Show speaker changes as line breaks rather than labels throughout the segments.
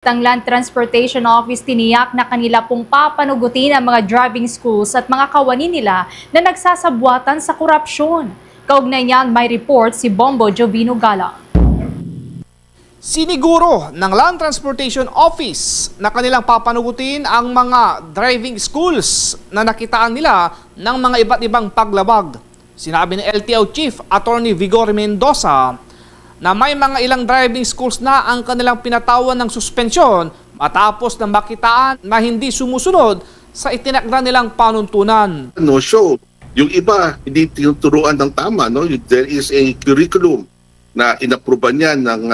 Ang Land Transportation Office tiniyak na kanila pong papanugutin ang mga driving schools at mga kawani nila na nagsasabwatan sa korupsyon. Kaugnay niyan, may report si Bombo Jovino Galang.
Siniguro ng Land Transportation Office na kanilang papanugutin ang mga driving schools na nakitaan nila ng mga iba't ibang paglabag. Sinabi ni LTO Chief Attorney Vigor Mendoza na may mga ilang driving schools na ang kanilang pinatawan ng suspensyon matapos na makitaan na hindi sumusunod sa itinakda nilang panuntunan.
No show. Yung iba, hindi tinuturuan ng tama. No? There is a curriculum na inapruban niya ng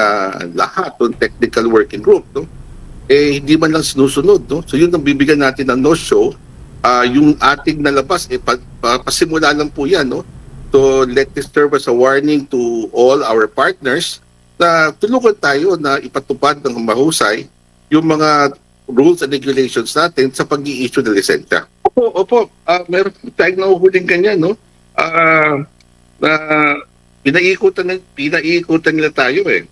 lahat ng technical working group. No? Eh, hindi man lang sinusunod. No? So yun ang bibigyan natin ng no show. Yung ating nalabas, pasimula lang po yan. No? So let this serve as a warning to all our partners na tulungan tayo na ipatupad ng mahusay yung mga rules and regulations natin sa pag-i-issue ng lisensya. Opo, meron tayong nahuhuling ganyan, no? Na pinaiikutan nila tayo eh.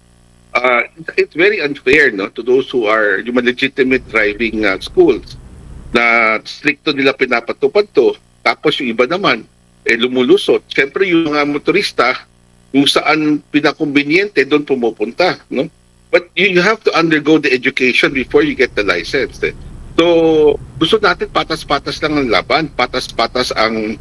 It's very unfair, no, to those who are yung legitimate driving schools na stricto nila pinapatupad to, tapos yung iba naman lumulusot. Siyempre yung mga motorista, kung saan pinakombinyente, doon pumupunta. No? But you have to undergo the education before you get the license. So, gusto natin patas-patas lang ang laban, patas-patas ang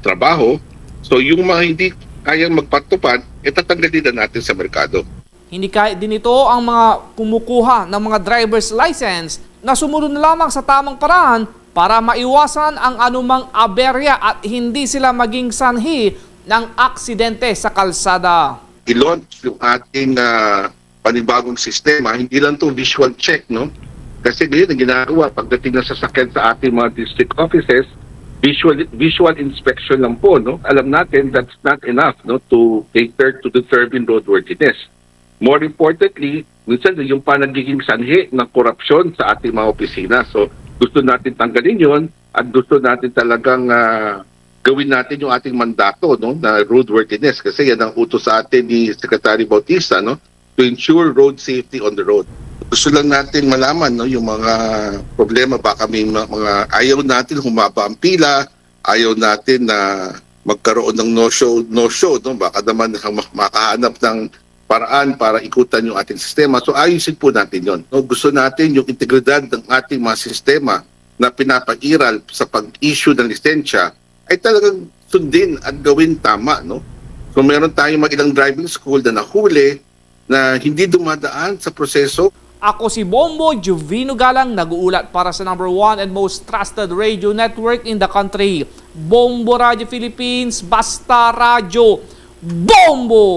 trabaho. So, yung mga hindi kayang magpatupad, tatanggalin na natin sa merkado.
Hindi kahit din ito ang mga kumukuha ng mga driver's license na sumunod na lamang sa tamang paraan para maiwasan ang anumang aberya at hindi sila maging sanhi ng aksidente sa kalsada.
I-launch yung ating panibagong sistema, hindi lang to visual check, no? Kasi ngayon ang ginagawa pagdating na sasakyan sa ating mga district offices, visual inspection lang po, no? Alam natin that's not enough, no, to cater to determine roadworthiness. More importantly, minsan yung nagiging sanhi ng korupsyon sa ating mga opisina. So gusto natin tanggalin yon at gusto natin talagang gawin natin yung ating mandato, no, na roadworthiness, kasi yan ang utos sa atin ni Secretary Bautista, no, to ensure road safety on the road. Gusto lang natin malaman, no, yung mga problema, baka may mga ayaw natin humaba ang pila, ayaw natin na magkaroon ng no-show, no, baka naman makahanap ng paraan para ikutan yung ating sistema. So ayusin po natin yon. No, gusto natin yung integridad ng ating mga sistema na pinapairal sa pag-issue ng lisensya ay talagang sundin at gawin tama. No? So meron tayong mga ilang driving school na nahuli na hindi dumadaan sa proseso.
Ako si Bombo Jovino Galang, nag-uulat para sa #1 and most trusted radio network in the country. Bombo Radio Philippines, Basta Radio, Bombo!